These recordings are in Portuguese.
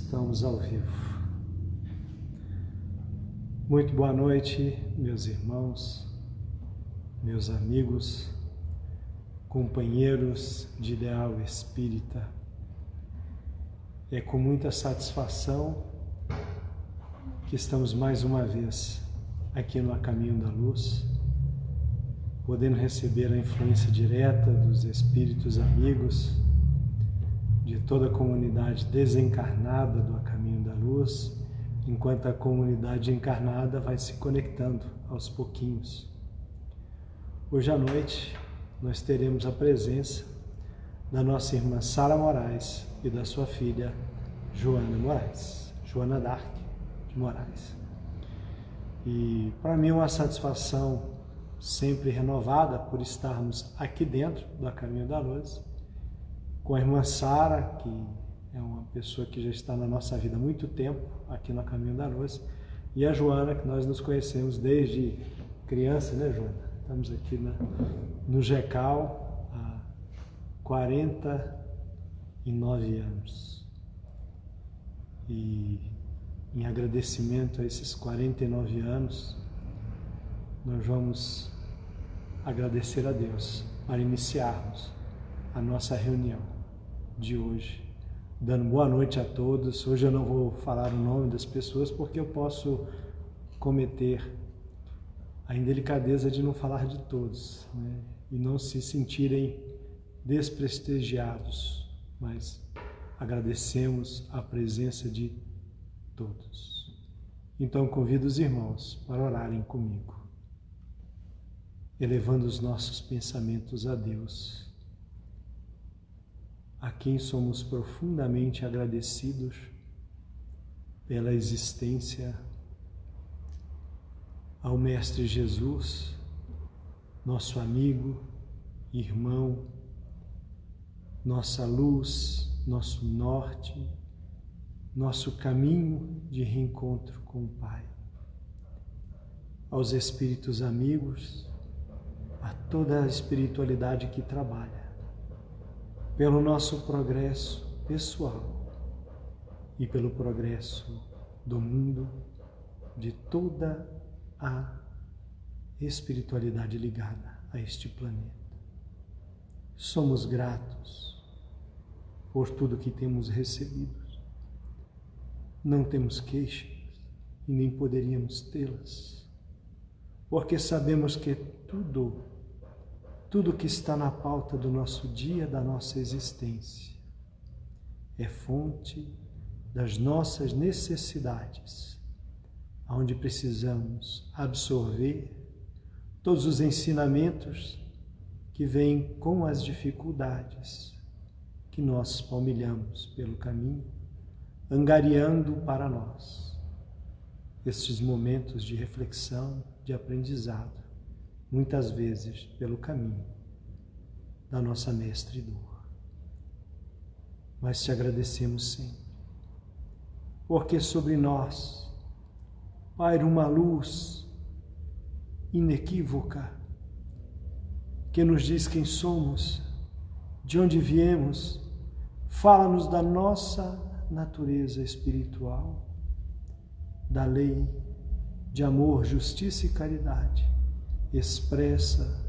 Estamos ao vivo. Muito boa noite, meus irmãos, meus amigos, companheiros de ideal espírita. É com muita satisfação que estamos mais uma vez aqui no A Caminho da Luz, podendo receber a influência direta dos espíritos amigos, de toda a comunidade desencarnada do A Caminho da Luz, enquanto a comunidade encarnada vai se conectando aos pouquinhos. Hoje à noite nós teremos a presença da nossa irmã Sara Moraes e da sua filha Joana Moraes, Joana Dark de Moraes. E para mim é uma satisfação sempre renovada por estarmos aqui dentro do A Caminho da Luz, com a irmã Sara, que é uma pessoa que já está na nossa vida há muito tempo, aqui no Caminho da Luz, e a Joana, que nós nos conhecemos desde criança, né, Joana? Estamos aqui no GECAL há 49 anos. E em agradecimento a esses 49 anos, nós vamos agradecer a Deus para iniciarmos a nossa reunião de hoje, dando boa noite a todos. Hoje eu não vou falar o nome das pessoas porque eu posso cometer a indelicadeza de não falar de todos, né? E não se sentirem desprestigiados, mas agradecemos a presença de todos. Então convido os irmãos para orarem comigo, elevando os nossos pensamentos a Deus, a quem somos profundamente agradecidos pela existência, ao Mestre Jesus, nosso amigo, irmão, nossa luz, nosso norte, nosso caminho de reencontro com o Pai, aos espíritos amigos, a toda a espiritualidade que trabalha pelo nosso progresso pessoal e pelo progresso do mundo, de toda a espiritualidade ligada a este planeta. Somos gratos por tudo que temos recebido. Não temos queixas e nem poderíamos tê-las, porque sabemos que tudo que está na pauta do nosso dia, da nossa existência, é fonte das nossas necessidades, onde precisamos absorver todos os ensinamentos que vêm com as dificuldades que nós palmilhamos pelo caminho, angariando para nós estes momentos de reflexão, de aprendizado, muitas vezes pelo caminho da nossa mestre dor. Mas te agradecemos sempre, porque sobre nós paira uma luz inequívoca que nos diz quem somos, de onde viemos, fala-nos da nossa natureza espiritual, da lei de amor, justiça e caridade, expressa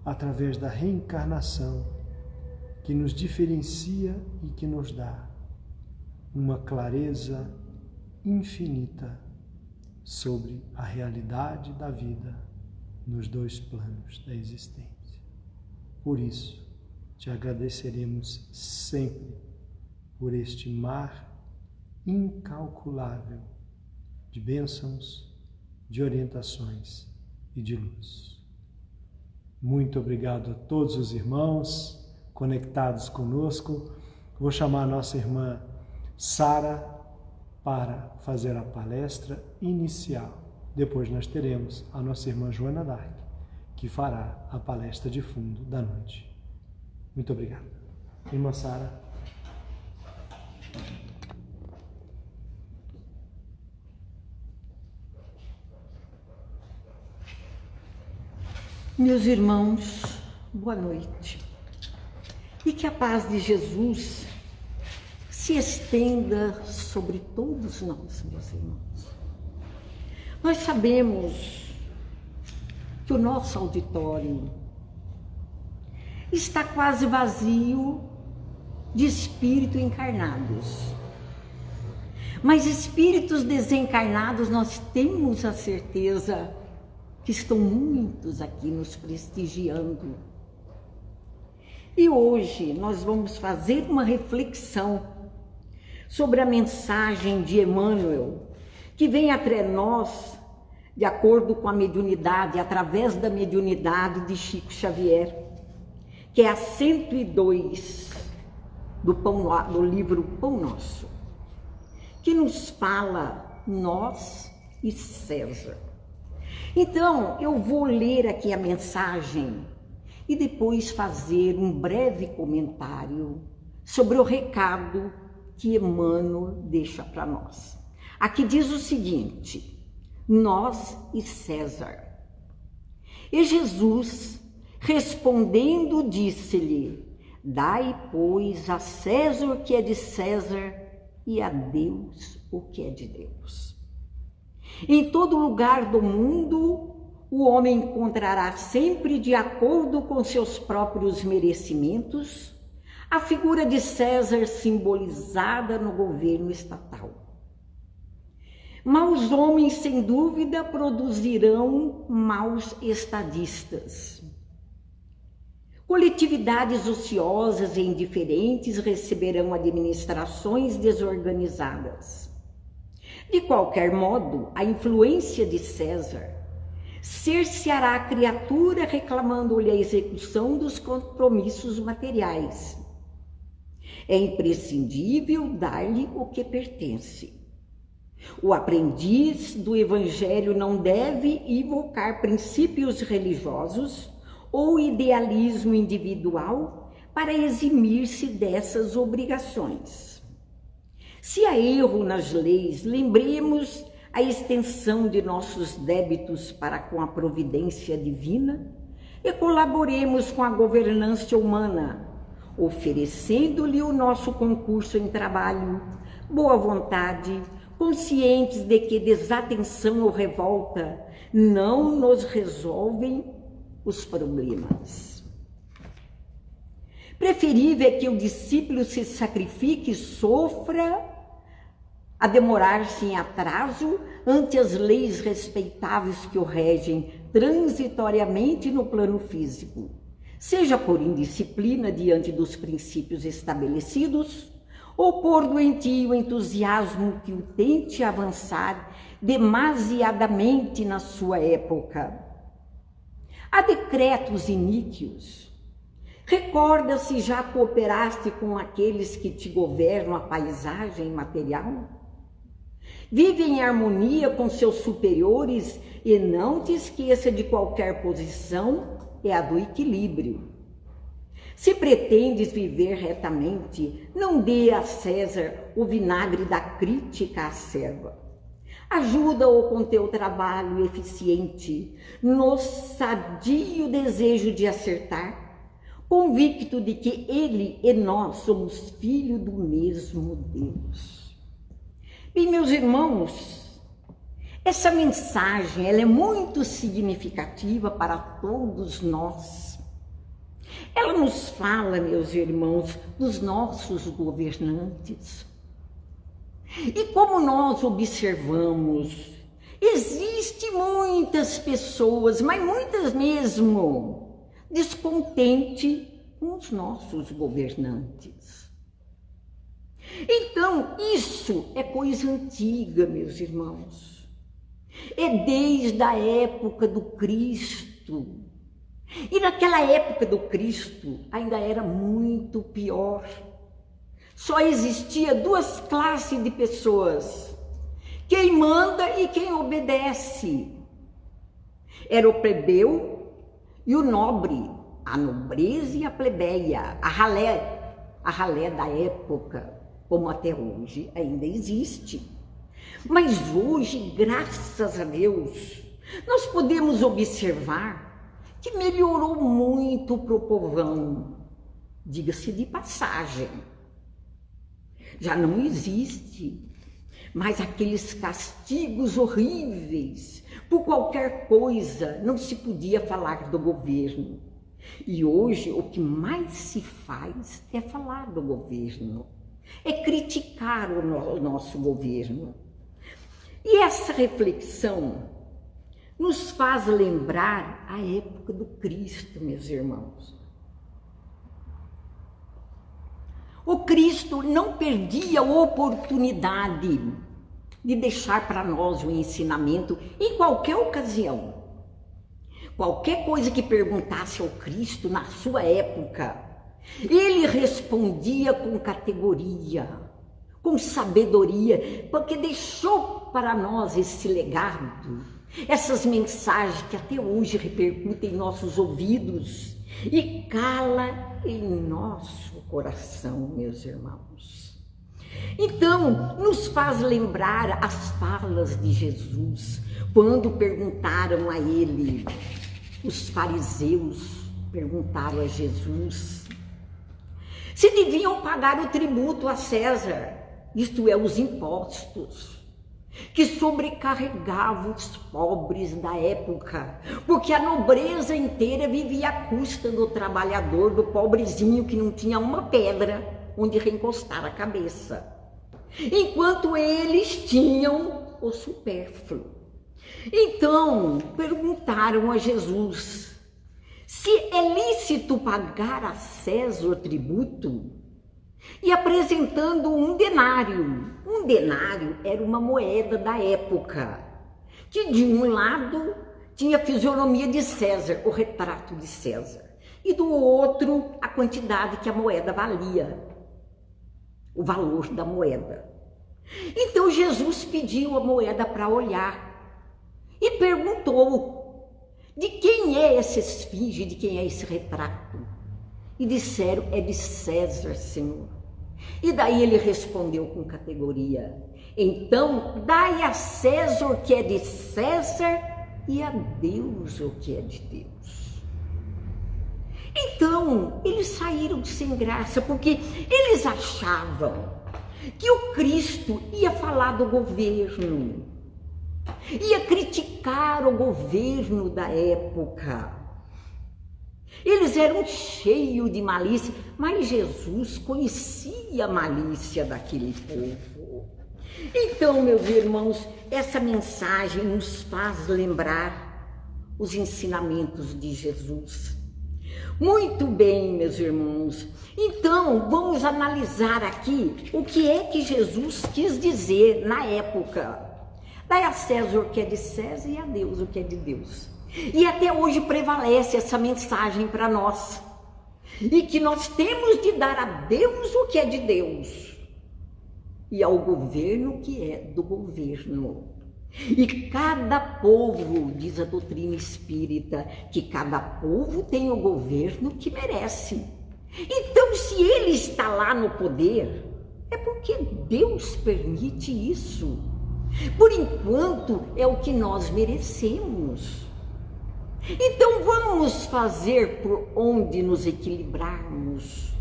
através da reencarnação, que nos diferencia e que nos dá uma clareza infinita sobre a realidade da vida nos dois planos da existência. Por isso, te agradeceremos sempre por este mar incalculável de bênçãos, de orientações e de luz. Muito obrigado a todos os irmãos conectados conosco. Vou chamar a nossa irmã Sara para fazer a palestra inicial. Depois nós teremos a nossa irmã Joana Dark, que fará a palestra de fundo da noite. Muito obrigado. Irmã Sara. Meus irmãos, boa noite. E que a paz de Jesus se estenda sobre todos nós, meus irmãos. Nós sabemos que o nosso auditório está quase vazio de espíritos encarnados. Mas espíritos desencarnados, nós temos a certeza que estão muitos aqui nos prestigiando. E hoje nós vamos fazer uma reflexão sobre a mensagem de Emmanuel, que vem até nós de acordo com a mediunidade, através da mediunidade de Chico Xavier, que é a 102 do livro Pão Nosso, que nos fala nós e César. Então, eu vou ler aqui a mensagem e depois fazer um breve comentário sobre o recado que Emmanuel deixa para nós. Aqui diz o seguinte: nós e César. E Jesus, respondendo, disse-lhe: dai, pois, a César o que é de César e a Deus o que é de Deus. Em todo lugar do mundo, o homem encontrará sempre, de acordo com seus próprios merecimentos, a figura de César simbolizada no governo estatal. Maus homens, sem dúvida, produzirão maus estadistas. Coletividades ociosas e indiferentes receberão administrações desorganizadas. De qualquer modo, a influência de César cerceará a criatura, reclamando-lhe a execução dos compromissos materiais. É imprescindível dar-lhe o que pertence. O aprendiz do Evangelho não deve invocar princípios religiosos ou idealismo individual para eximir-se dessas obrigações. Se há erro nas leis, lembremos a extensão de nossos débitos para com a providência divina e colaboremos com a governança humana, oferecendo-lhe o nosso concurso em trabalho, boa vontade, conscientes de que desatenção ou revolta não nos resolvem os problemas. Preferível é que o discípulo se sacrifique e sofra a demorar-se em atraso ante as leis respeitáveis que o regem transitoriamente no plano físico, seja por indisciplina diante dos princípios estabelecidos, ou por doentio entusiasmo que o tente avançar demasiadamente na sua época. Há decretos iníquos. Recorda se já cooperaste com aqueles que te governam a paisagem material? Vive em harmonia com seus superiores e não te esqueça de qualquer posição, é a do equilíbrio. Se pretendes viver retamente, não dê a César o vinagre da crítica acerba. Ajuda-o com teu trabalho eficiente, no sadio desejo de acertar, convicto de que ele e nós somos filhos do mesmo Deus. Bem, meus irmãos, essa mensagem ela é muito significativa para todos nós. Ela nos fala, meus irmãos, dos nossos governantes. E como nós observamos, existem muitas pessoas, mas muitas mesmo, descontentes com os nossos governantes. Então, isso é coisa antiga, meus irmãos. É desde a época do Cristo. E naquela época do Cristo ainda era muito pior. Só existia duas classes de pessoas: quem manda e quem obedece. Era o plebeu e o nobre, a nobreza e a plebeia, a ralé da época, como até hoje ainda existe. Mas hoje, graças a Deus, nós podemos observar que melhorou muito para o povão, diga-se de passagem. Já não existe mais aqueles castigos horríveis. Por qualquer coisa não se podia falar do governo. E hoje o que mais se faz é falar do governo, é criticar o nosso governo. E essa reflexão nos faz lembrar a época do Cristo, meus irmãos. O Cristo não perdia a oportunidade de deixar para nós o ensinamento em qualquer ocasião. Qualquer coisa que perguntasse ao Cristo na sua época, ele respondia com categoria, com sabedoria, porque deixou para nós esse legado, essas mensagens que até hoje repercutem em nossos ouvidos e cala em nosso coração, meus irmãos. Então, nos faz lembrar as falas de Jesus, quando perguntaram a ele, os fariseus perguntaram a Jesus, se deviam pagar o tributo a César, isto é, os impostos, que sobrecarregavam os pobres da época, porque a nobreza inteira vivia à custa do trabalhador, do pobrezinho que não tinha uma pedra onde reencostar a cabeça, enquanto eles tinham o supérfluo. Então, perguntaram a Jesus, se é lícito pagar a César o tributo, e apresentando um denário. Um denário era uma moeda da época, que de um lado tinha a fisionomia de César, o retrato de César, e do outro a quantidade que a moeda valia, o valor da moeda. Então Jesus pediu a moeda para olhar e perguntou, de quem é essa esfinge, de quem é esse retrato? E disseram, é de César, Senhor. E daí ele respondeu com categoria, então dai a César o que é de César e a Deus o que é de Deus. Então eles saíram sem graça, porque eles achavam que o Cristo ia falar do governo, ia criticar o governo da época. Eles eram cheios de malícia, mas Jesus conhecia a malícia daquele povo. Então, meus irmãos, essa mensagem nos faz lembrar os ensinamentos de Jesus. Muito bem, meus irmãos. Então, vamos analisar aqui o que é que Jesus quis dizer na época. Dai a César o que é de César e a Deus o que é de Deus. E até hoje prevalece essa mensagem para nós. E que nós temos de dar a Deus o que é de Deus. E ao governo o que é do governo. E cada povo, diz a doutrina espírita, que cada povo tem o governo que merece. Então, se ele está lá no poder, é porque Deus permite isso. Por enquanto, é o que nós merecemos. Então vamos fazer por onde nos equilibrarmos,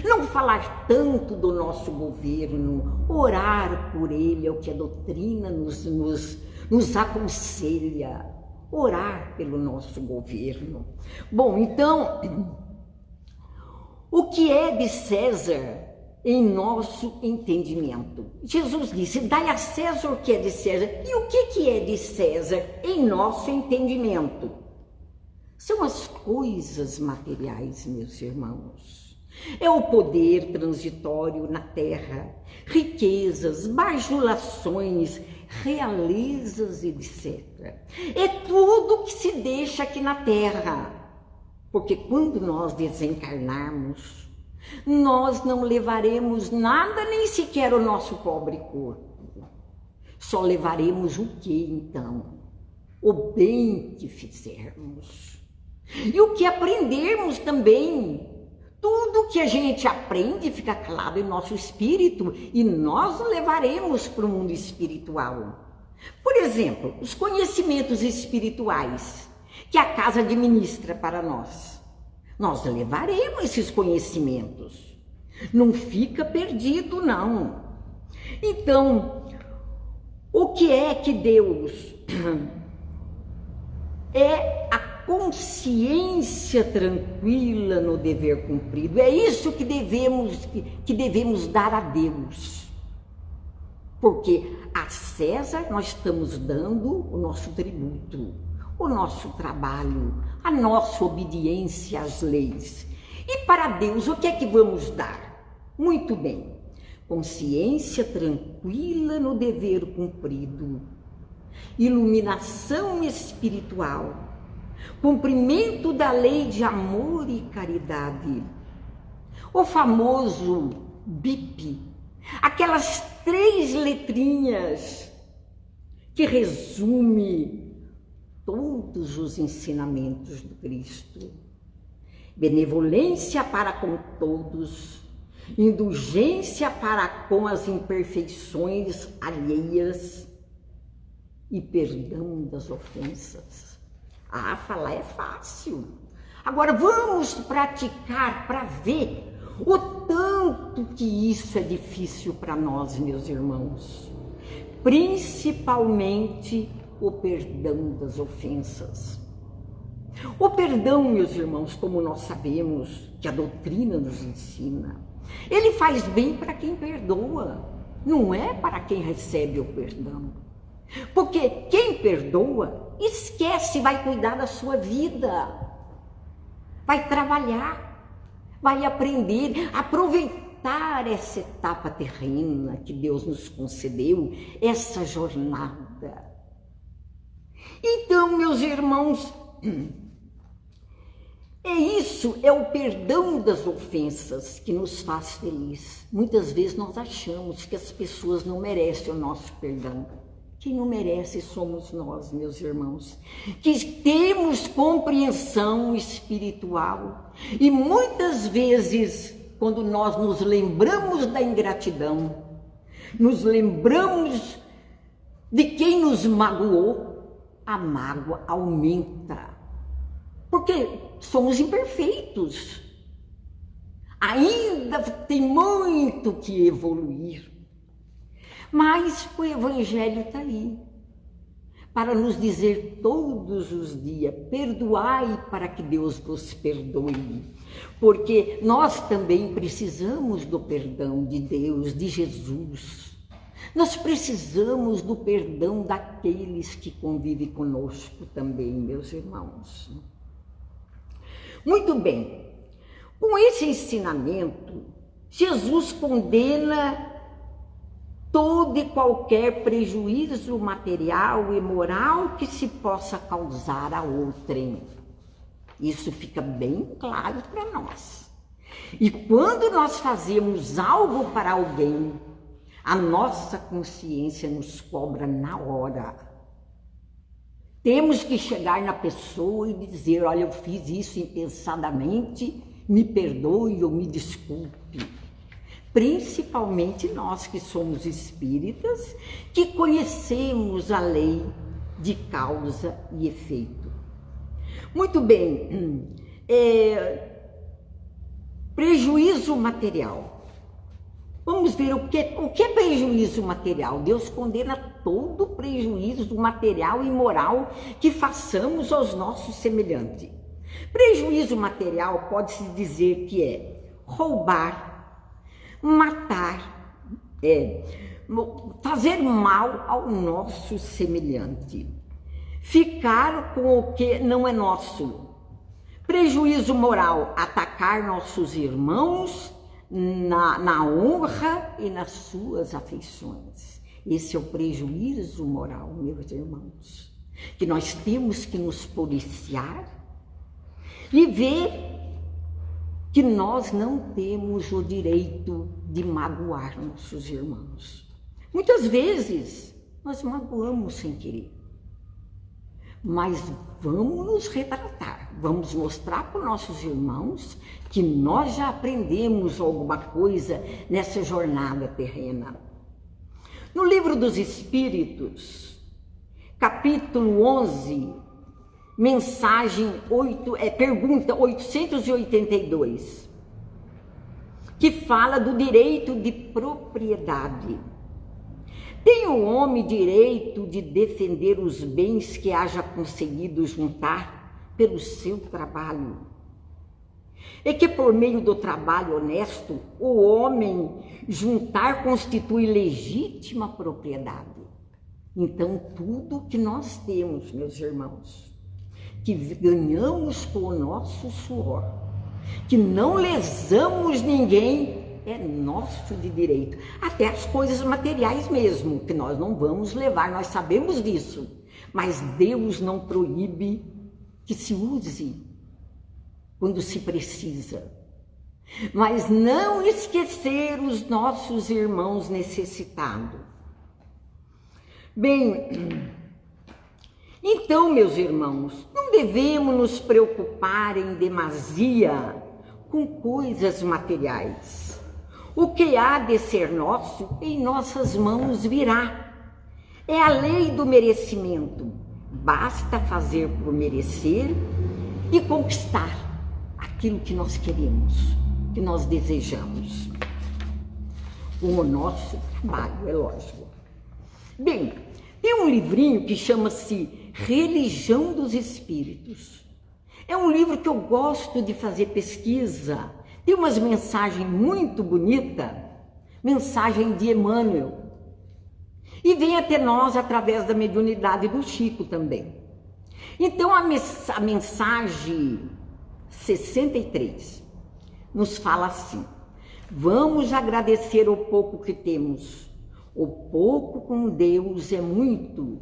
não falar tanto do nosso governo, orar por ele, é o que a doutrina nos aconselha, orar pelo nosso governo. Bom, então, o que é de César em nosso entendimento? Jesus disse, dai a César o que é de César, e o que é de César em nosso entendimento? São as coisas materiais, meus irmãos. É o poder transitório na terra, riquezas, bajulações, realezas, etc. É tudo que se deixa aqui na terra. Porque quando nós desencarnarmos, nós não levaremos nada, nem sequer o nosso pobre corpo. Só levaremos o que, então? O bem que fizermos. E o que aprendermos também, tudo que a gente aprende fica claro em nosso espírito e nós o levaremos para o mundo espiritual. Por exemplo, os conhecimentos espirituais que a casa administra para nós. Nós levaremos esses conhecimentos. Não fica perdido, não. Então, o que é que Deus é a consciência tranquila no dever cumprido. É isso que devemos dar a Deus. Porque a César nós estamos dando o nosso tributo, o nosso trabalho, a nossa obediência às leis. E para Deus, o que é que vamos dar? Muito bem, consciência tranquila no dever cumprido, iluminação espiritual, cumprimento da lei de amor e caridade, o famoso BIP, aquelas 3 letrinhas que resume todos os ensinamentos do Cristo. Benevolência para com todos, indulgência para com as imperfeições alheias e perdão das ofensas. Ah, falar é fácil. Agora vamos praticar para ver o tanto que isso é difícil para nós, meus irmãos. Principalmente o perdão das ofensas. O perdão, meus irmãos, como nós sabemos que a doutrina nos ensina, ele faz bem para quem perdoa, não é para quem recebe o perdão. Porque quem perdoa, esquece, vai cuidar da sua vida, vai trabalhar, vai aprender, aproveitar essa etapa terrena que Deus nos concedeu, essa jornada. Então, meus irmãos, é o perdão das ofensas que nos faz feliz. Muitas vezes nós achamos que as pessoas não merecem o nosso perdão. Quem não merece somos nós, meus irmãos, que temos compreensão espiritual. E muitas vezes, quando nós nos lembramos da ingratidão, nos lembramos de quem nos magoou, a mágoa aumenta. Porque somos imperfeitos. Ainda tem muito que evoluir. Mas o Evangelho está aí, para nos dizer todos os dias, perdoai para que Deus vos perdoe. Porque nós também precisamos do perdão de Deus, de Jesus. Nós precisamos do perdão daqueles que convivem conosco também, meus irmãos. Muito bem, com esse ensinamento, Jesus condena todo e qualquer prejuízo material e moral que se possa causar a outrem. Isso fica bem claro para nós. E quando nós fazemos algo para alguém, a nossa consciência nos cobra na hora. Temos que chegar na pessoa e dizer, olha, eu fiz isso impensadamente, me perdoe ou me desculpe. Principalmente nós que somos espíritas, que conhecemos a lei de causa e efeito. Muito bem, prejuízo material. Vamos ver o que é prejuízo material. Deus condena todo prejuízo material e moral que façamos aos nossos semelhantes. Prejuízo material pode-se dizer que é roubar, matar, fazer mal ao nosso semelhante, ficar com o que não é nosso. Prejuízo moral, atacar nossos irmãos na honra e nas suas afeições. Esse é o prejuízo moral, meus irmãos, que nós temos que nos policiar e ver que nós não temos o direito de magoar nossos irmãos. Muitas vezes nós magoamos sem querer, mas vamos nos retratar, vamos mostrar para os nossos irmãos que nós já aprendemos alguma coisa nessa jornada terrena. No Livro dos Espíritos, capítulo 11, pergunta 882. que fala do direito de propriedade. Tem o homem direito de defender os bens que haja conseguido juntar pelo seu trabalho. E que por meio do trabalho honesto, o homem juntar constitui legítima propriedade. Então, tudo que nós temos, meus irmãos, que ganhamos com o nosso suor, que não lesamos ninguém, é nosso de direito. Até as coisas materiais mesmo, que nós não vamos levar, nós sabemos disso. Mas Deus não proíbe que se use quando se precisa. Mas não esquecer os nossos irmãos necessitados. Bem, então, meus irmãos, não devemos nos preocupar em demasia com coisas materiais. O que há de ser nosso, em nossas mãos virá. É a lei do merecimento. Basta fazer por merecer e conquistar aquilo que nós queremos, que nós desejamos. Com o nosso trabalho, é lógico. Bem, tem um livrinho que chama-se Religião dos Espíritos. É um livro que eu gosto de fazer pesquisa. Tem umas mensagens muito bonitas, mensagem de Emmanuel. E vem até nós através da mediunidade do Chico também. Então, a mensagem 63 nos fala assim: vamos agradecer o pouco que temos. O pouco com Deus é muito,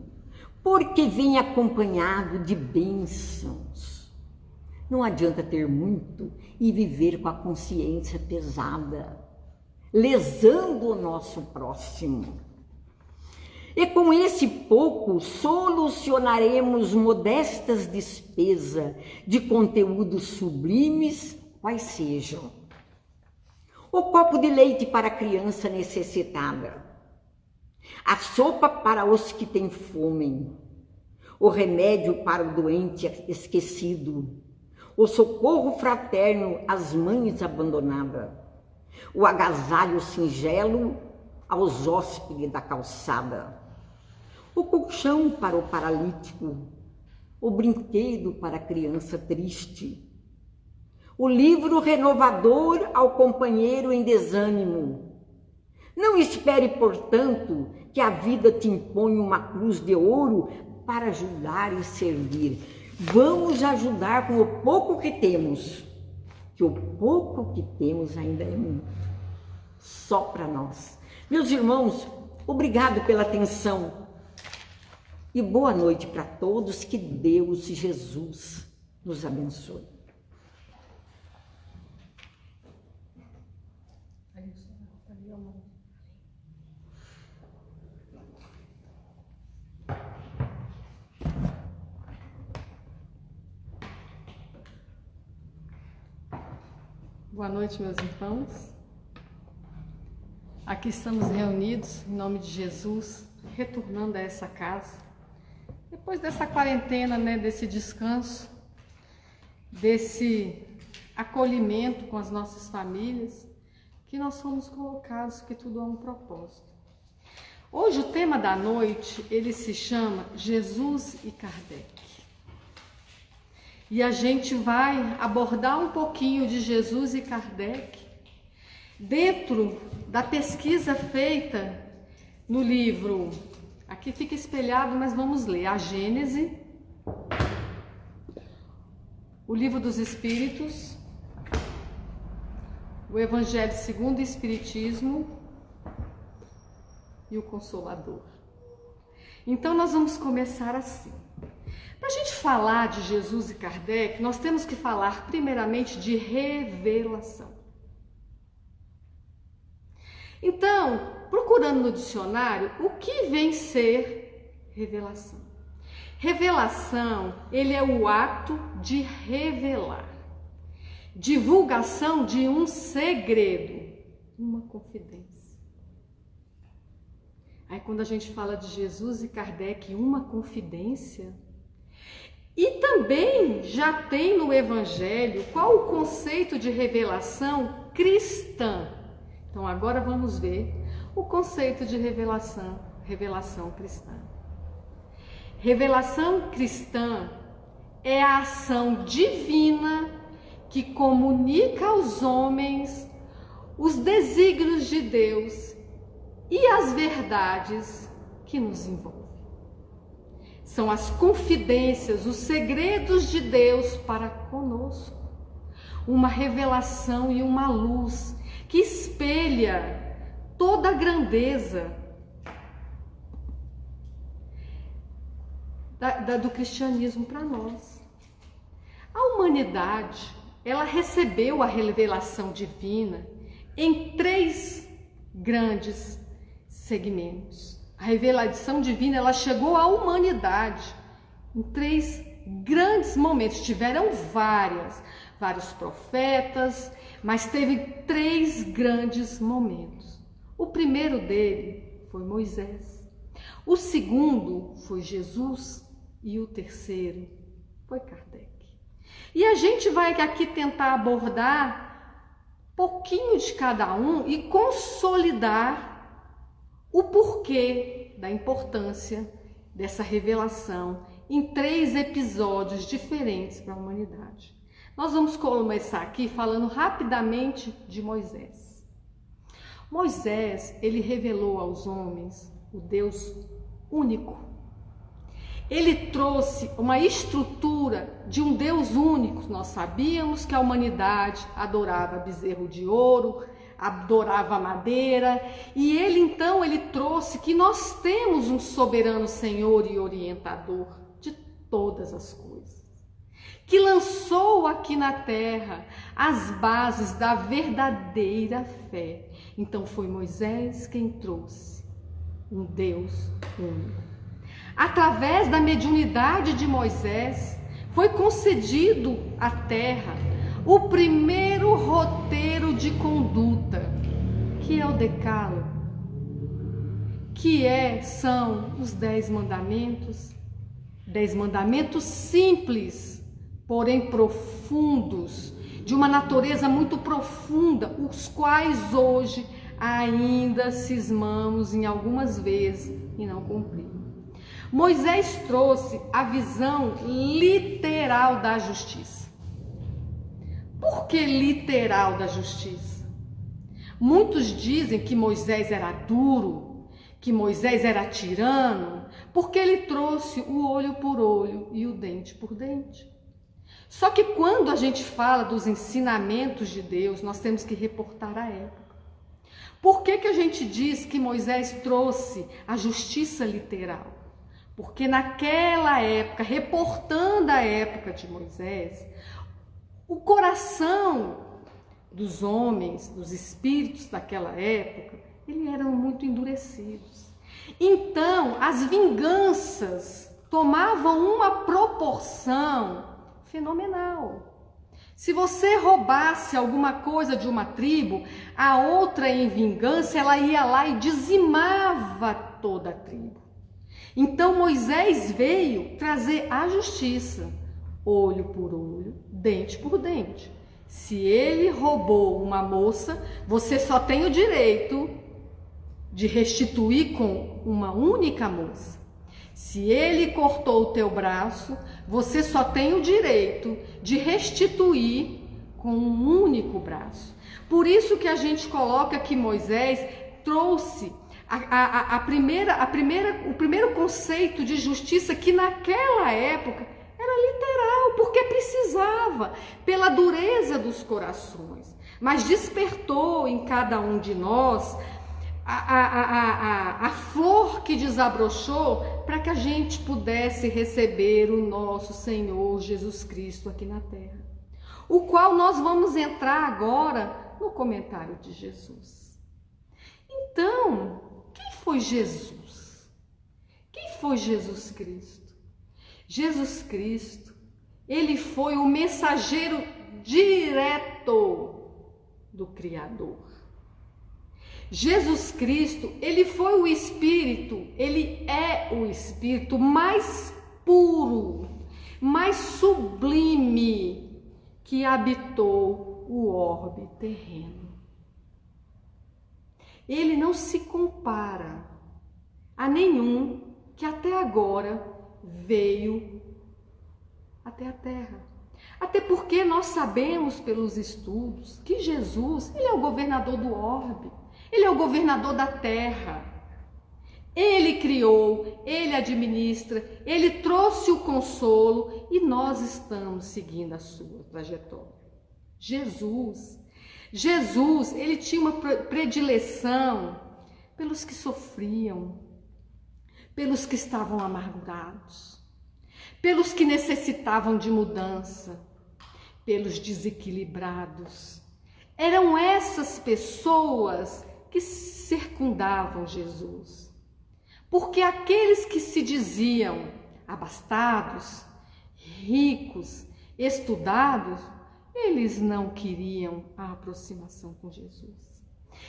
porque vem acompanhado de bênçãos. Não adianta ter muito e viver com a consciência pesada, lesando o nosso próximo. E com esse pouco solucionaremos modestas despesas de conteúdos sublimes, quais sejam. O copo de leite para a criança necessitada, a sopa para os que têm fome, o remédio para o doente esquecido, o socorro fraterno às mães abandonadas, o agasalho singelo aos hóspedes da calçada, o colchão para o paralítico, o brinquedo para a criança triste, o livro renovador ao companheiro em desânimo. Não espere, portanto, que a vida te imponha uma cruz de ouro para ajudar e servir. Vamos ajudar com o pouco que temos, que o pouco que temos ainda é muito, só para nós. Meus irmãos, obrigado pela atenção e boa noite para todos, que Deus e Jesus nos abençoe. Boa noite, meus irmãos. Aqui estamos reunidos em nome de Jesus, retornando a essa casa. Depois dessa quarentena, desse descanso, desse acolhimento com as nossas famílias, que nós fomos colocados, que tudo há um propósito. Hoje o tema da noite, ele se chama Jesus e Kardec. E a gente vai abordar um pouquinho de Jesus e Kardec dentro da pesquisa feita no livro, aqui fica espelhado, mas vamos ler, a Gênese, o Livro dos Espíritos, o Evangelho segundo o Espiritismo e o Consolador. Então nós vamos começar assim. Para a gente falar de Jesus e Kardec, nós temos que falar primeiramente de revelação. Então, procurando no dicionário, o que vem ser revelação? Revelação, ele é o ato de revelar. Divulgação de um segredo, uma confidência. Aí quando a gente fala de Jesus e Kardec, uma confidência. E também já tem no Evangelho qual o conceito de revelação cristã. Então agora vamos ver o conceito de revelação cristã. Revelação cristã é a ação divina que comunica aos homens os desígnios de Deus e as verdades que nos envolvem. São as confidências, os segredos de Deus para conosco. Uma revelação e uma luz que espelha toda a grandeza do cristianismo para nós. A humanidade, ela recebeu a revelação divina em 3 grandes segmentos. A revelação divina, ela chegou à humanidade em 3 grandes momentos. Tiveram vários profetas, mas teve 3 grandes momentos. O primeiro dele foi Moisés. O segundo foi Jesus e o terceiro foi Kardec. E a gente vai aqui tentar abordar pouquinho de cada um e consolidar o porquê da importância dessa revelação em 3 episódios diferentes para a humanidade. Nós vamos começar aqui falando rapidamente de Moisés. Moisés, ele revelou aos homens o Deus único. Ele trouxe uma estrutura de um Deus único. Nós sabíamos que a humanidade adorava bezerro de ouro, adorava madeira, e ele trouxe que nós temos um soberano Senhor e orientador de todas as coisas, que lançou aqui na terra as bases da verdadeira fé. Então foi Moisés quem trouxe um Deus único. Através da mediunidade de Moisés, foi concedido à terra o primeiro roteiro de conduta, que é o Decálogo, são os 10 mandamentos, 10 mandamentos simples, porém profundos, de uma natureza muito profunda, os quais hoje ainda cismamos em algumas vezes e não cumprimos. Moisés trouxe a visão literal da justiça. Por que literal da justiça? Muitos dizem que Moisés era duro, que Moisés era tirano, porque ele trouxe o olho por olho e o dente por dente. Só que quando a gente fala dos ensinamentos de Deus, nós temos que reportar a época. Por que a gente diz que Moisés trouxe a justiça literal? Porque naquela época, reportando a época de Moisés, o coração dos homens, dos espíritos daquela época, eles eram muito endurecidos. Então, as vinganças tomavam uma proporção fenomenal. Se você roubasse alguma coisa de uma tribo, a outra em vingança, ela ia lá e dizimava toda a tribo. Então Moisés veio trazer a justiça, olho por olho, dente por dente. Se ele roubou uma moça, você só tem o direito de restituir com uma única moça. Se ele cortou o teu braço, você só tem o direito de restituir com um único braço. Por isso que a gente coloca que Moisés trouxe o primeiro conceito de justiça, que naquela época era literal, porque precisava, pela dureza dos corações, mas despertou em cada um de nós a flor que desabrochou para que a gente pudesse receber o nosso Senhor Jesus Cristo aqui na terra, o qual nós vamos entrar agora no comentário de Jesus. Então, quem foi Jesus? Quem foi Jesus Cristo? Jesus Cristo, ele foi o mensageiro direto do Criador. Jesus Cristo, ele foi o Espírito, ele é o Espírito mais puro, mais sublime que habitou o orbe terreno. ele não se compara a nenhum que até agora veio até a terra. Até porque nós sabemos pelos estudos que Jesus, ele é o governador do orbe, ele é o governador da terra. Ele criou, ele administra, ele trouxe o consolo e nós estamos seguindo a sua trajetória. Jesus, ele tinha uma predileção pelos que sofriam, pelos que estavam amargurados, pelos que necessitavam de mudança, pelos desequilibrados. Eram essas pessoas que circundavam Jesus. Porque aqueles que se diziam abastados, ricos, estudados, eles não queriam a aproximação com Jesus.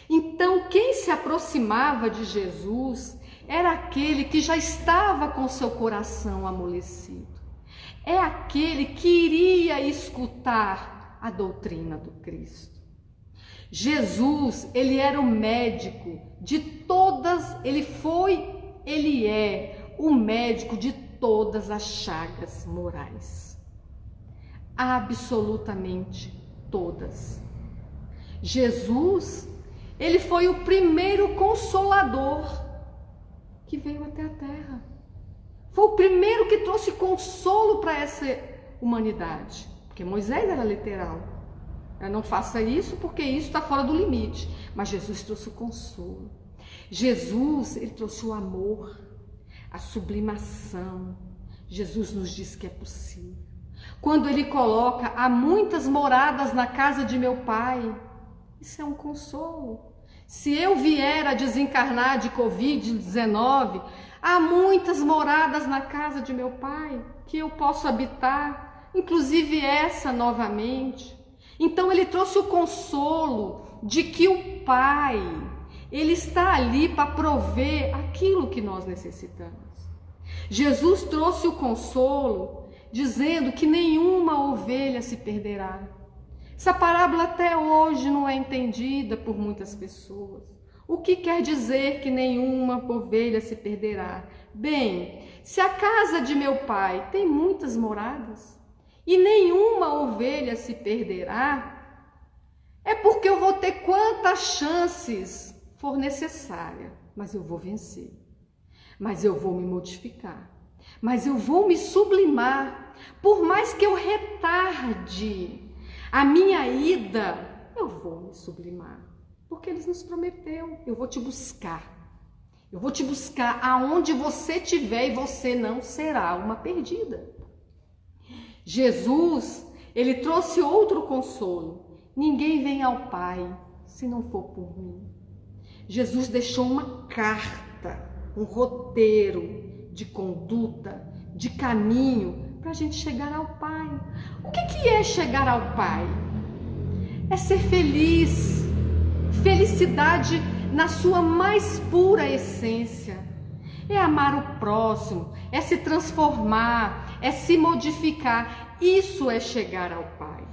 Então, quem se aproximava de Jesus era aquele que já estava com seu coração amolecido. É aquele que iria escutar a doutrina do Cristo. Jesus, ele era o médico de todas, ele é o médico de todas as chagas morais. Absolutamente todas. Jesus, ele foi o primeiro consolador que veio até a terra. Foi o primeiro que trouxe consolo para essa humanidade. Porque Moisés era literal. Não faça isso porque isso está fora do limite. Mas Jesus trouxe o consolo. Jesus, ele trouxe o amor, a sublimação. Jesus nos diz que é possível. Quando ele coloca, há muitas moradas na casa de meu Pai, isso é um consolo. Se eu vier a desencarnar de Covid-19, há muitas moradas na casa de meu Pai que eu posso habitar, inclusive essa novamente. Então ele trouxe o consolo de que o Pai, ele está ali para prover aquilo que nós necessitamos. Jesus trouxe o consolo dizendo que nenhuma ovelha se perderá. Essa parábola até hoje não é entendida por muitas pessoas. O que quer dizer que nenhuma ovelha se perderá? Bem, se a casa de meu Pai tem muitas moradas e nenhuma ovelha se perderá, é porque eu vou ter quantas chances for necessária, mas eu vou vencer, mas eu vou me modificar, mas eu vou me sublimar. Por mais que eu retarde a minha ida, eu vou me sublimar, porque eles nos prometeu, eu vou te buscar. Eu vou te buscar aonde você estiver e você não será uma perdida. Jesus, ele trouxe outro consolo. Ninguém vem ao Pai se não for por mim. Jesus deixou uma carta, um roteiro de conduta, de caminho para a gente chegar ao Pai. O que é chegar ao Pai? É ser feliz, felicidade na sua mais pura essência. É amar o próximo, é se transformar, é se modificar. Isso é chegar ao Pai.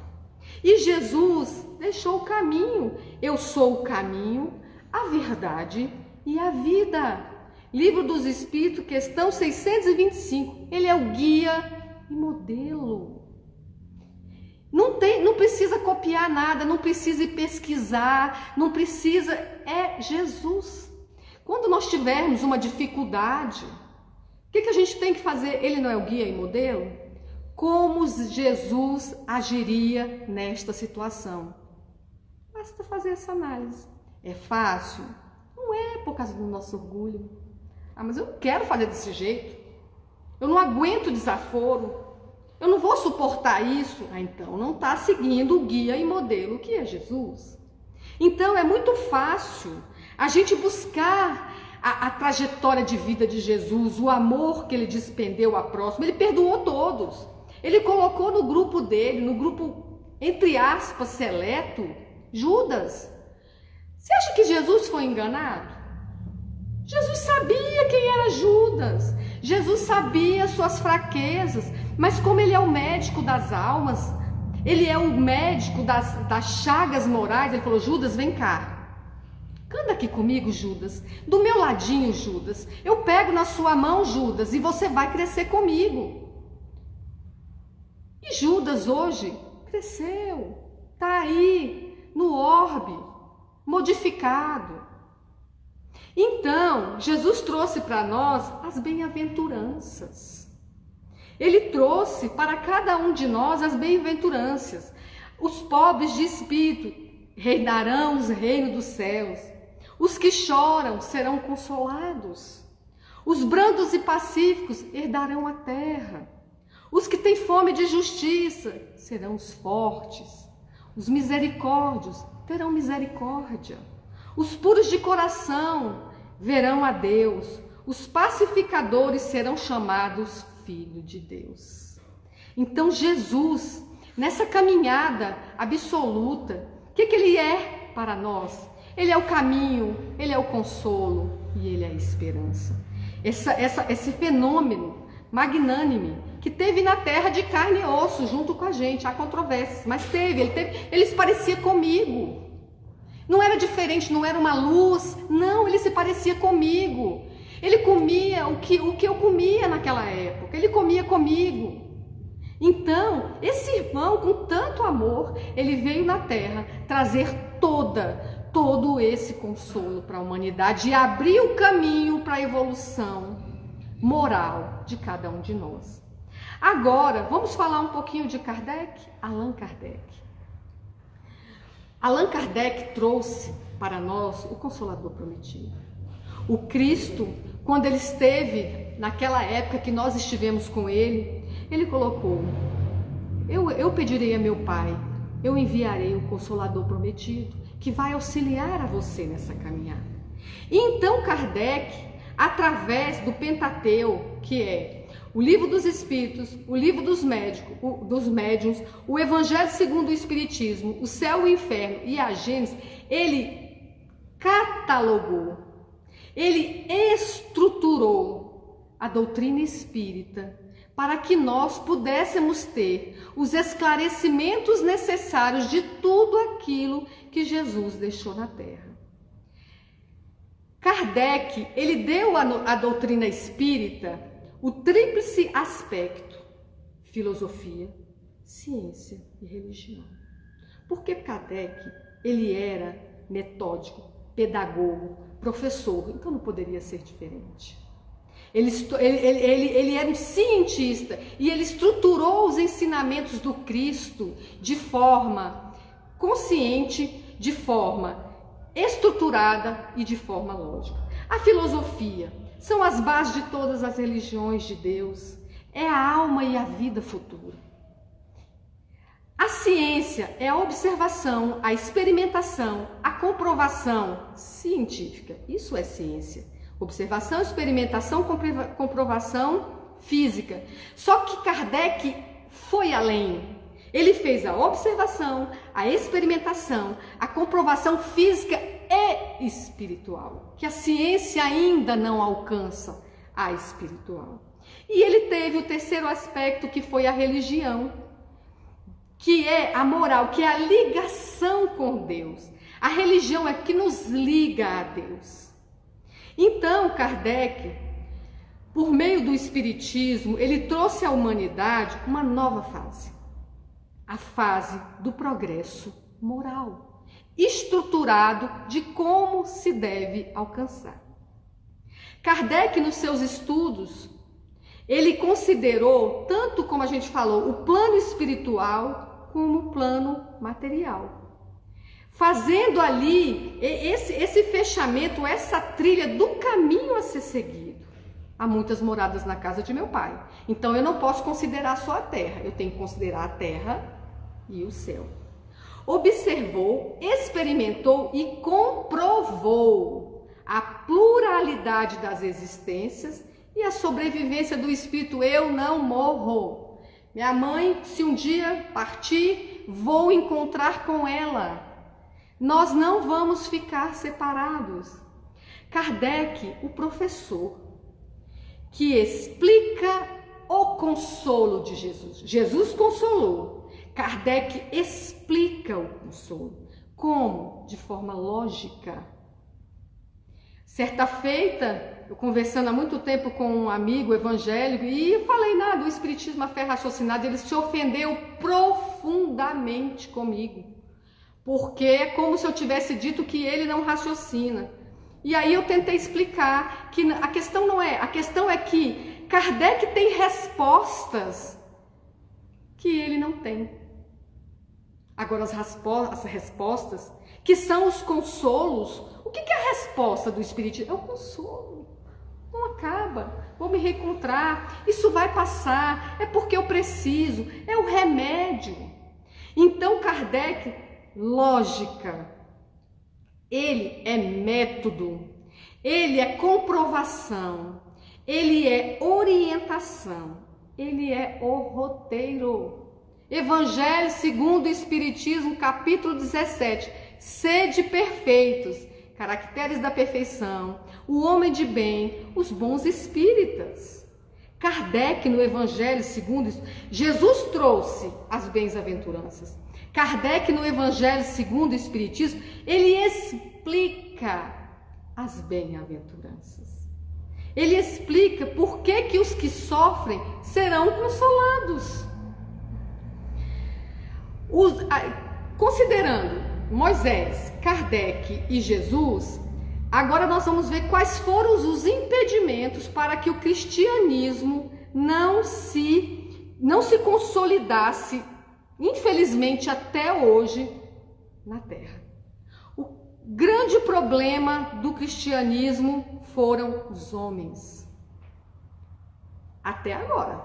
E Jesus deixou o caminho. Eu sou o caminho, a verdade e a vida. Livro dos Espíritos, questão 625. Ele é o guia e modelo. Não precisa copiar nada, não precisa ir pesquisar, não precisa, é Jesus. Quando nós tivermos uma dificuldade, o que a gente tem que fazer? Ele não é o guia e modelo? Como Jesus agiria nesta situação? Basta fazer essa análise. É fácil? Não é por causa do nosso orgulho. Mas eu quero fazer desse jeito. Eu não aguento desaforo. Eu não vou suportar isso. Então não está seguindo o guia e modelo que é Jesus. Então é muito fácil a gente buscar a trajetória de vida de Jesus, o amor que ele despendeu ao próximo. Ele perdoou todos. Ele colocou no grupo dele, no grupo, entre aspas, seleto, Judas. Você acha que Jesus foi enganado? Jesus sabia quem era Judas. Jesus sabia suas fraquezas. Mas como ele é o médico das almas, ele é o médico das chagas morais, ele falou: Judas, vem cá. Anda aqui comigo, Judas. Do meu ladinho, Judas. Eu pego na sua mão, Judas, e você vai crescer comigo. E Judas hoje cresceu. Está aí no orbe, modificado. Então, Jesus trouxe para nós as bem-aventuranças. Ele trouxe para cada um de nós as bem-aventuranças. Os pobres de espírito reinarão o reino dos céus. Os que choram serão consolados. Os brandos e pacíficos herdarão a terra. Os que têm fome de justiça serão os fortes. Os misericórdios terão misericórdia. Os puros de coração verão a Deus. Os pacificadores serão chamados filhos de Deus. Então Jesus, nessa caminhada absoluta, o que Ele é para nós? Ele é o caminho, Ele é o consolo e Ele é a esperança. Esse fenômeno magnânime que teve na terra de carne e osso junto com a gente, há controvérsias, mas ele se parecia comigo. Não era diferente, não era uma luz, não, ele se parecia comigo. Ele comia o que eu comia naquela época, ele comia comigo. Então, esse irmão, com tanto amor, ele veio na terra trazer todo esse consolo para a humanidade e abrir o caminho para a evolução moral de cada um de nós. Agora, vamos falar um pouquinho de Kardec? Allan Kardec. Allan Kardec trouxe para nós o Consolador Prometido. O Cristo, quando ele esteve naquela época que nós estivemos com ele, ele colocou: eu pedirei a meu Pai, eu enviarei o Consolador Prometido, que vai auxiliar a você nessa caminhada. E então Kardec, através do Pentateuco, que é o Livro dos Espíritos, o Livro dos Médiuns, o Evangelho segundo o Espiritismo, o Céu e o Inferno e a Gênesis, ele catalogou, ele estruturou a doutrina espírita para que nós pudéssemos ter os esclarecimentos necessários de tudo aquilo que Jesus deixou na Terra. Kardec, ele deu à doutrina espírita o tríplice aspecto: filosofia, ciência e religião. Porque Kardec, ele era metódico, pedagogo, professor, então não poderia ser diferente. Ele era um cientista e ele estruturou os ensinamentos do Cristo de forma consciente, de forma estruturada e de forma lógica. A filosofia são as bases de todas as religiões de Deus, é a alma e a vida futura. A ciência é a observação, a experimentação, a comprovação científica. Isso é ciência. Observação, experimentação, comprovação física. Só que Kardec foi além. Ele fez a observação, a experimentação, a comprovação física e espiritual, que a ciência ainda não alcança a espiritual. E ele teve o terceiro aspecto, que foi a religião, que é a moral, que é a ligação com Deus. A religião é que nos liga a Deus. Então, Kardec, por meio do Espiritismo, ele trouxe à humanidade uma nova fase. A fase do progresso moral, estruturado de como se deve alcançar. Kardec, nos seus estudos, ele considerou, tanto como a gente falou, o plano espiritual como o plano material. Fazendo ali esse fechamento, essa trilha do caminho a ser seguido. Há muitas moradas na casa de meu pai. Então eu não posso considerar só a terra, eu tenho que considerar a terra e o céu. Observou, experimentou e comprovou a pluralidade das existências e a sobrevivência do espírito. Eu não morro. Minha mãe, se um dia partir, vou encontrar com ela. Nós não vamos ficar separados. Kardec, o professor, que explica o consolo de Jesus. Jesus consolou. Kardec explica o consolo. Como? De forma lógica, Certa feita, eu conversando há muito tempo com um amigo evangélico, e eu falei nada, o Espiritismo, a fé raciocinada, ele se ofendeu profundamente comigo, porque é como se eu tivesse dito que ele não raciocina. E aí eu tentei explicar que a questão não é, a questão é que Kardec tem respostas que ele não tem. Agora, as respostas, que são os consolos, o que é a resposta do Espiritismo? É o consolo. Não acaba, vou me reencontrar, isso vai passar, é porque eu preciso, é o remédio. Então, Kardec, lógica, ele é método, ele é comprovação, ele é orientação, ele é o roteiro. Evangelho segundo o Espiritismo, capítulo 17, sede perfeitos, caracteres da perfeição, o homem de bem, os bons espíritas. Kardec no Evangelho segundo, Jesus trouxe as bem-aventuranças. Kardec no Evangelho segundo o Espiritismo, ele explica as bem-aventuranças. Ele explica por que os que sofrem serão consolados. Considerando Moisés, Kardec e Jesus, agora nós vamos ver quais foram os impedimentos para que o cristianismo não se consolidasse, infelizmente até hoje, na Terra. O grande problema do cristianismo foram os homens. Até agora.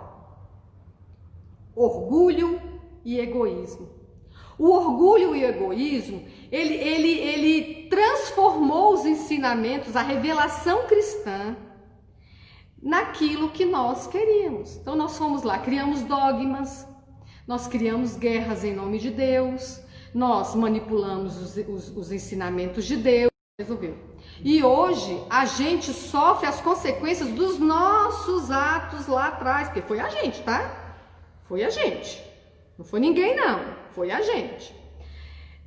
Orgulho e egoísmo. O orgulho e o egoísmo, ele transformou os ensinamentos, a revelação cristã, naquilo que nós queríamos. Então nós fomos lá, criamos dogmas, nós criamos guerras em nome de Deus, nós manipulamos os ensinamentos de Deus, resolveu. E hoje a gente sofre as consequências dos nossos atos lá atrás, porque foi a gente, tá? Foi a gente. Não foi ninguém, não. Foi a gente.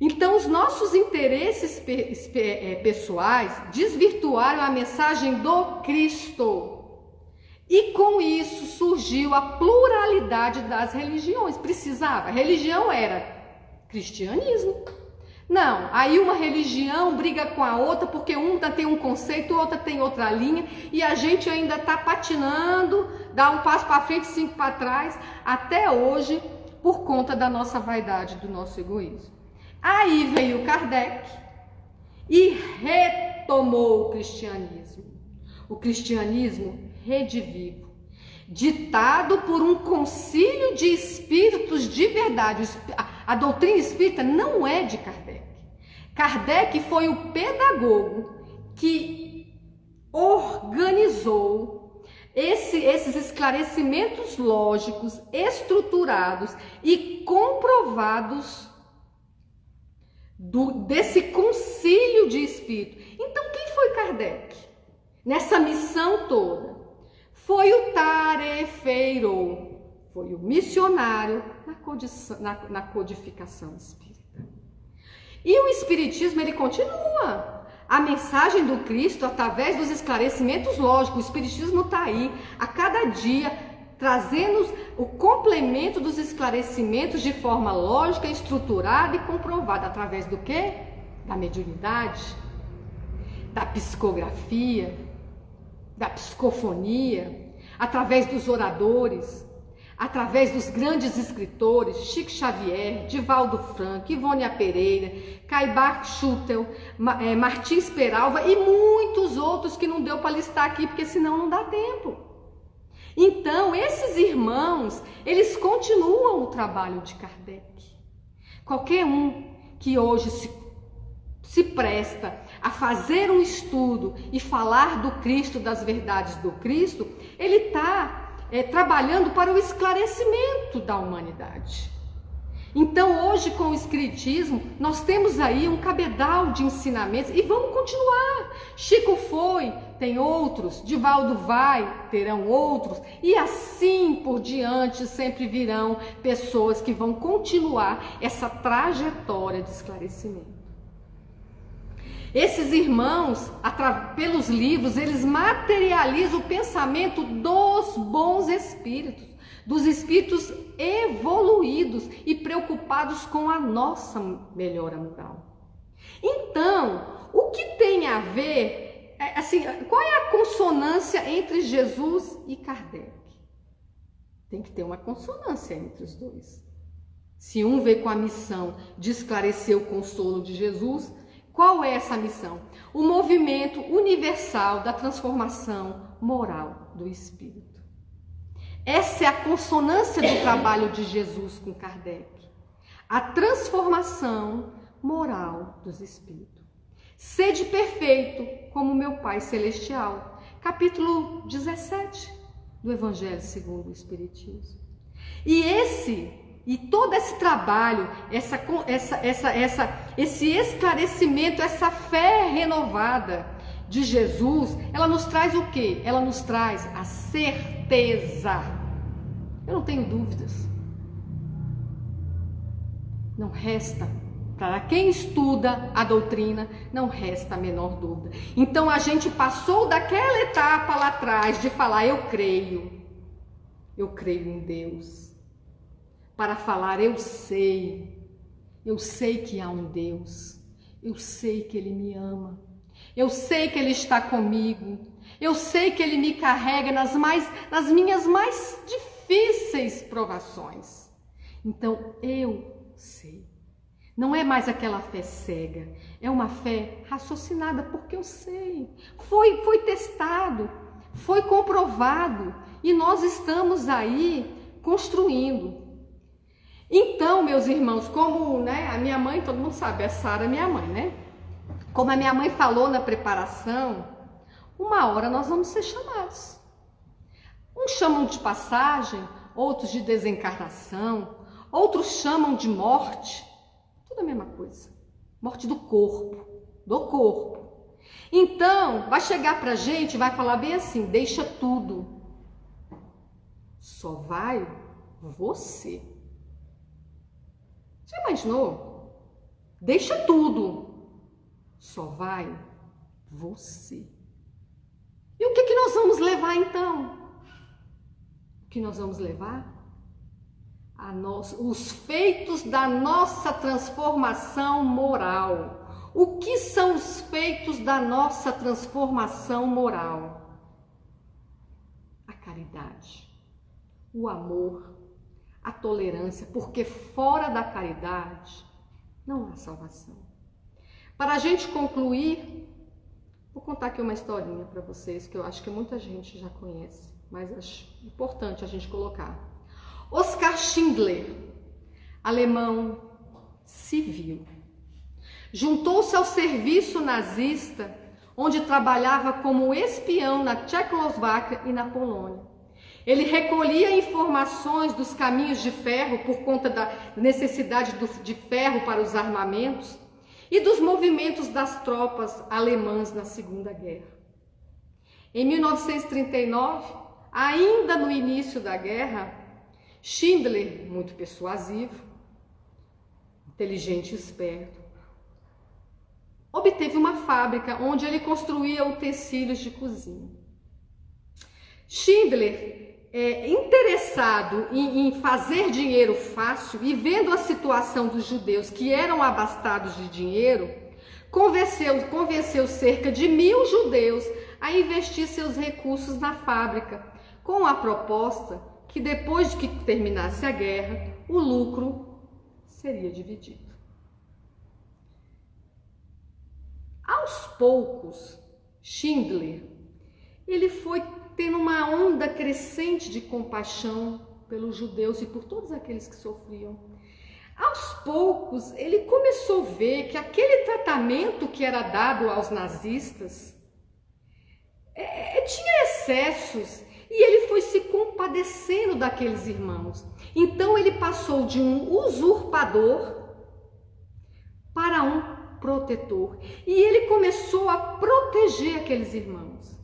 Então, os nossos interesses pessoais desvirtuaram a mensagem do Cristo. E com isso surgiu a pluralidade das religiões. Precisava. A religião era cristianismo. Não, aí uma religião briga com a outra porque uma tem um conceito, outra tem outra linha, e a gente ainda está patinando, dá um passo para frente, 5 para trás, até hoje, por conta da nossa vaidade, do nosso egoísmo. Aí veio Kardec e retomou o cristianismo redivivo, ditado por um concílio de espíritos de verdade. A doutrina espírita não é de Kardec. Kardec foi o pedagogo que organizou esses esclarecimentos lógicos, estruturados e comprovados desse concílio de espírito. Então, quem foi Kardec nessa missão toda? Foi o tarefeiro, foi o missionário na codificação espírita. E o espiritismo, ele continua. A mensagem do Cristo, através dos esclarecimentos lógicos, o espiritismo está aí, a cada dia, trazendo o complemento dos esclarecimentos de forma lógica, estruturada e comprovada. Através do quê? Da mediunidade, da psicografia, da psicofonia, através dos oradores, através dos grandes escritores, Chico Xavier, Divaldo Franco, Ivônia Pereira, Caibach Schutel, Martins Peralva e muitos outros que não deu para listar aqui, porque senão não dá tempo. Então, esses irmãos, eles continuam o trabalho de Kardec. Qualquer um que hoje se presta a fazer um estudo e falar do Cristo, das verdades do Cristo, ele está trabalhando para o esclarecimento da humanidade. Então, hoje, com o Espiritismo, nós temos aí um cabedal de ensinamentos e vamos continuar. Chico foi, tem outros, Divaldo vai, terão outros, e assim por diante sempre virão pessoas que vão continuar essa trajetória de esclarecimento. Esses irmãos, pelos livros, eles materializam o pensamento dos bons espíritos, dos espíritos evoluídos e preocupados com a nossa melhora moral. Então, o que tem a ver, assim, qual é a consonância entre Jesus e Kardec? Tem que ter uma consonância entre os dois. Se um veio com a missão de esclarecer o consolo de Jesus, qual é essa missão? O movimento universal da transformação moral do espírito. Essa é a consonância do trabalho de Jesus com Kardec. A transformação moral dos espíritos. Sede perfeito como meu Pai Celestial. Capítulo 17 do Evangelho segundo o Espiritismo. E todo esse trabalho, esse esclarecimento, essa fé renovada de Jesus, ela nos traz o quê? Ela nos traz a certeza. Eu não tenho dúvidas. Não resta, para quem estuda a doutrina, não resta a menor dúvida. Então a gente passou daquela etapa lá atrás de falar eu creio em Deus, para falar eu sei que há um Deus, eu sei que Ele me ama, eu sei que Ele está comigo, eu sei que Ele me carrega nas minhas mais difíceis provações. Então eu sei. Não é mais aquela fé cega, é uma fé raciocinada, porque eu sei. Foi testado, foi comprovado e nós estamos aí construindo. Então, meus irmãos, como a minha mãe, todo mundo sabe, a Sara é minha mãe, né? Como a minha mãe falou na preparação, uma hora nós vamos ser chamados. Uns chamam de passagem, outros de desencarnação, outros chamam de morte. Tudo a mesma coisa. Morte do corpo. Então, vai chegar pra gente, vai falar bem assim, deixa tudo. Só vai você. Já imaginou? Deixa tudo. Só vai você. E o que nós vamos levar então? O que nós vamos levar? Os feitos da nossa transformação moral. O que são os feitos da nossa transformação moral? A caridade, o amor, a tolerância, porque fora da caridade não há salvação. Para a gente concluir, vou contar aqui uma historinha para vocês que eu acho que muita gente já conhece, mas acho importante a gente colocar. Oskar Schindler, alemão civil, juntou-se ao serviço nazista, onde trabalhava como espião na Tchecoslováquia e na Polônia. Ele recolhia informações dos caminhos de ferro por conta da necessidade de ferro para os armamentos e dos movimentos das tropas alemãs na Segunda Guerra. Em 1939, ainda no início da guerra, Schindler, muito persuasivo, inteligente e esperto, obteve uma fábrica onde ele construía utensílios de cozinha. Schindler, interessado em fazer dinheiro fácil e vendo a situação dos judeus que eram abastados de dinheiro, convenceu cerca de 1000 judeus a investir seus recursos na fábrica, com a proposta que depois de que terminasse a guerra, o lucro seria dividido. Aos poucos, Schindler, ele foi tendo uma onda crescente de compaixão pelos judeus e por todos aqueles que sofriam. Aos poucos, ele começou a ver que aquele tratamento que era dado aos nazistas tinha excessos. E ele foi se compadecendo daqueles irmãos. Então ele passou de um usurpador para um protetor. E ele começou a proteger aqueles irmãos.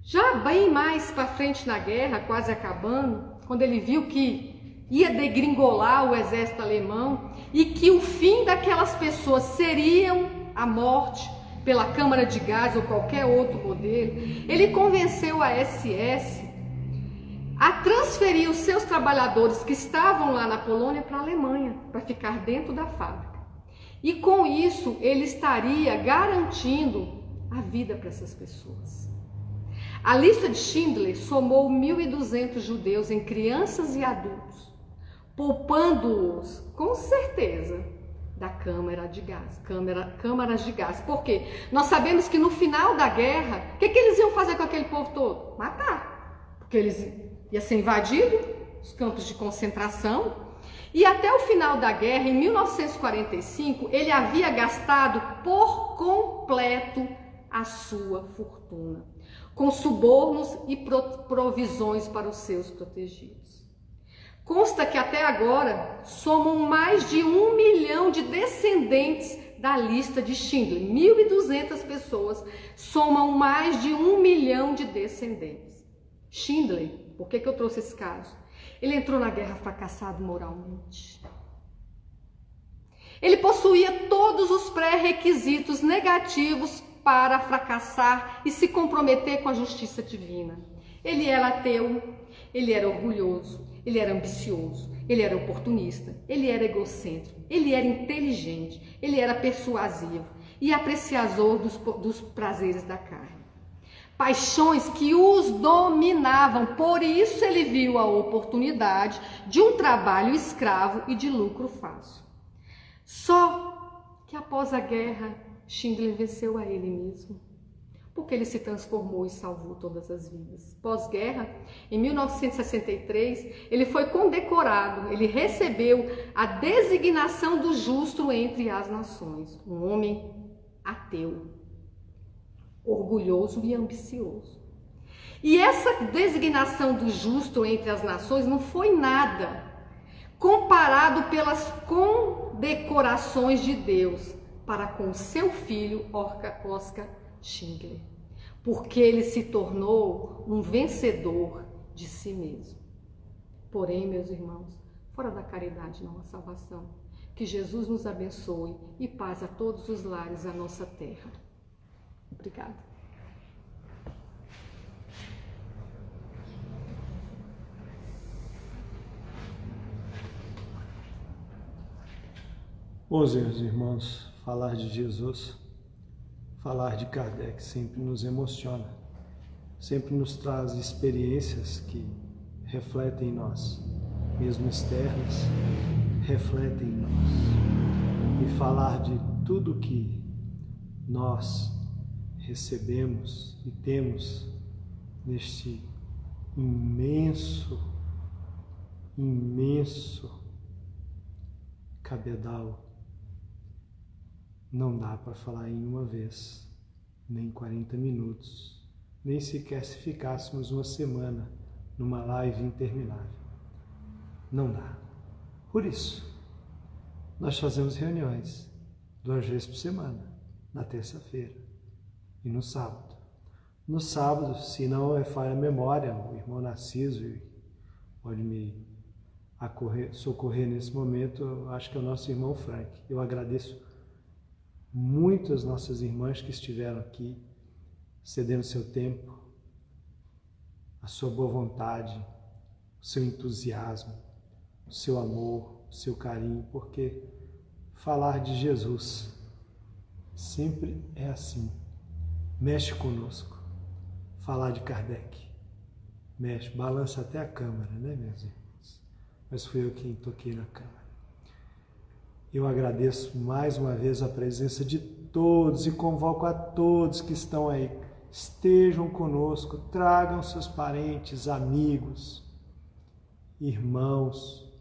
Já bem mais para frente na guerra, quase acabando, quando ele viu que ia degringolar o exército alemão e que o fim daquelas pessoas seriam a morte, pela câmara de gás ou qualquer outro modelo, ele convenceu a SS a transferir os seus trabalhadores que estavam lá na Polônia para a Alemanha, para ficar dentro da fábrica. E com isso ele estaria garantindo a vida para essas pessoas. A lista de Schindler somou 1.200 judeus em crianças e adultos, poupando-os, com certeza, da câmaras de gás. Por quê? Nós sabemos que no final da guerra, o que eles iam fazer com aquele povo todo? Matar. Porque eles iam ser invadidos, os campos de concentração. E até o final da guerra, em 1945, ele havia gastado por completo a sua fortuna, com subornos e provisões para os seus protegidos. Consta que até agora somam mais de 1 milhão de descendentes da lista de Schindler. 1.200 pessoas somam mais de 1 milhão de descendentes. Schindler, por que eu trouxe esse caso? Ele entrou na guerra fracassado moralmente. Ele possuía todos os pré-requisitos negativos para fracassar e se comprometer com a justiça divina. Ele era ateu, ele era orgulhoso, ele era ambicioso, ele era oportunista, ele era egocêntrico, ele era inteligente, ele era persuasivo e apreciador dos prazeres da carne. Paixões que os dominavam, por isso ele viu a oportunidade de um trabalho escravo e de lucro fácil. Só que após a guerra, Schindler venceu a ele mesmo, porque ele se transformou e salvou todas as vidas. Pós-guerra, em 1963, ele foi condecorado, ele recebeu a designação do justo entre as nações, um homem ateu, orgulhoso e ambicioso. E essa designação do justo entre as nações não foi nada comparado pelas condecorações de Deus para com seu filho Oskar Schindler, porque ele se tornou um vencedor de si mesmo. Porém, meus irmãos, fora da caridade não há salvação. Que Jesus nos abençoe e paz a todos os lares da nossa terra. Obrigada. Meus irmãos, falar de Jesus, falar de Kardec sempre nos emociona, sempre nos traz experiências que refletem em nós, mesmo externas, refletem em nós. E falar de tudo que nós recebemos e temos neste imenso cabedal, não dá para falar em uma vez, nem 40 minutos, nem sequer se ficássemos uma semana numa live interminável. Não dá. Por isso, nós fazemos reuniões 2 vezes por semana, na terça-feira e no sábado. No sábado, se não é falha a memória, o irmão Narciso pode me socorrer nesse momento, acho que é o nosso irmão Frank. Eu agradeço muito as nossas irmãs que estiveram aqui, cedendo seu tempo, a sua boa vontade, o seu entusiasmo, o seu amor, o seu carinho, porque falar de Jesus sempre é assim, mexe conosco. Falar de Kardec, mexe, balança até a câmara, né, meus irmãos? Mas fui eu quem toquei na câmara. Eu agradeço mais uma vez a presença de todos e convoco a todos que estão aí. Estejam conosco, tragam seus parentes, amigos, irmãos.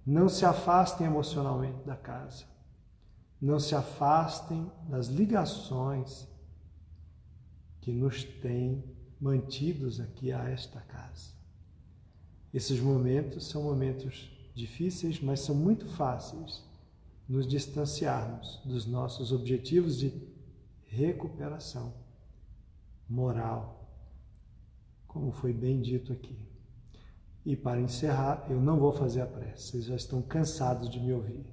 Não se afastem emocionalmente da casa. Não se afastem das ligações que nos têm mantidos aqui a esta casa. Esses momentos são momentos difíceis, mas são muito fáceis nos distanciarmos dos nossos objetivos de recuperação moral, como foi bem dito aqui. E para encerrar, eu não vou fazer a prece, vocês já estão cansados de me ouvir.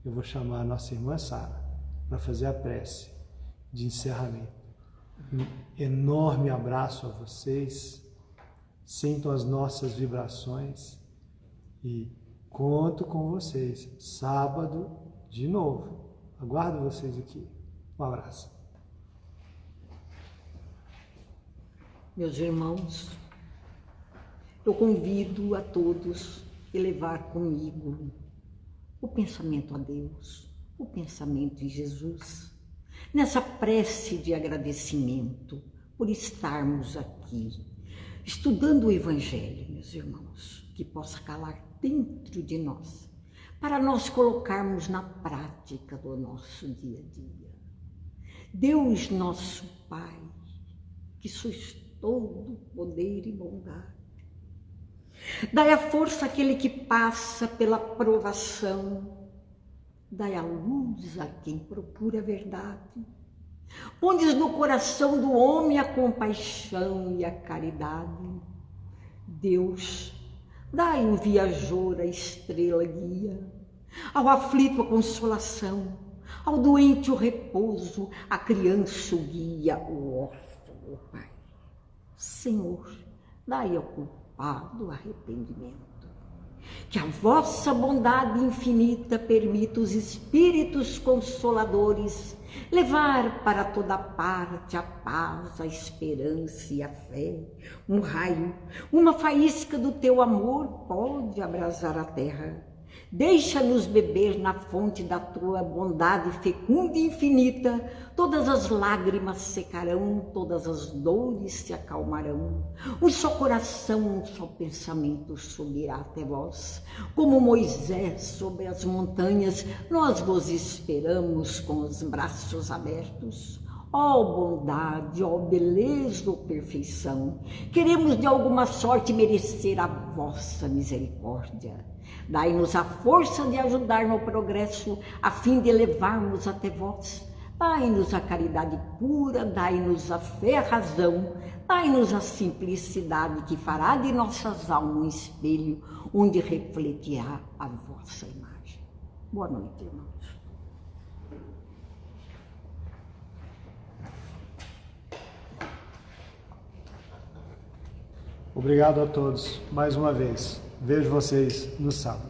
Eu vou chamar a nossa irmã Sara para fazer a prece de encerramento. Um enorme abraço a vocês, sintam as nossas vibrações e conto com vocês. Sábado, de novo. Aguardo vocês aqui. Um abraço. Meus irmãos, eu convido a todos a elevar comigo o pensamento a Deus, o pensamento em Jesus, nessa prece de agradecimento por estarmos aqui, estudando o Evangelho, meus irmãos, que possa calar dentro de nós, para nós colocarmos na prática do nosso dia a dia. Deus nosso Pai, que sois todo poder e bondade, dai a força àquele que passa pela provação, dai a luz a quem procura a verdade, pondes no coração do homem a compaixão e a caridade. Deus, dai ao viajor a estrela guia, ao aflito a consolação, ao doente o repouso, à criança o guia, o órfão o Pai. Senhor, dai ao culpado arrependimento. Que a vossa bondade infinita permita os espíritos consoladores levar para toda parte a paz, a esperança e a fé. Um raio, uma faísca do teu amor pode abrasar a terra. Deixa-nos beber na fonte da tua bondade fecunda e infinita. Todas as lágrimas secarão, todas as dores se acalmarão. Um só coração, um só pensamento subirá até vós. Como Moisés sobre as montanhas, nós vos esperamos com os braços abertos. Ó bondade, ó beleza, ó perfeição, queremos de alguma sorte merecer a vossa misericórdia. Dai-nos a força de ajudar no progresso, a fim de levarmos até vós. Dai-nos a caridade pura, dai-nos a fé, a razão, dai-nos a simplicidade que fará de nossas almas um espelho, onde refletirá a vossa imagem. Boa noite, irmãos. Obrigado a todos mais uma vez. Vejo vocês no sábado.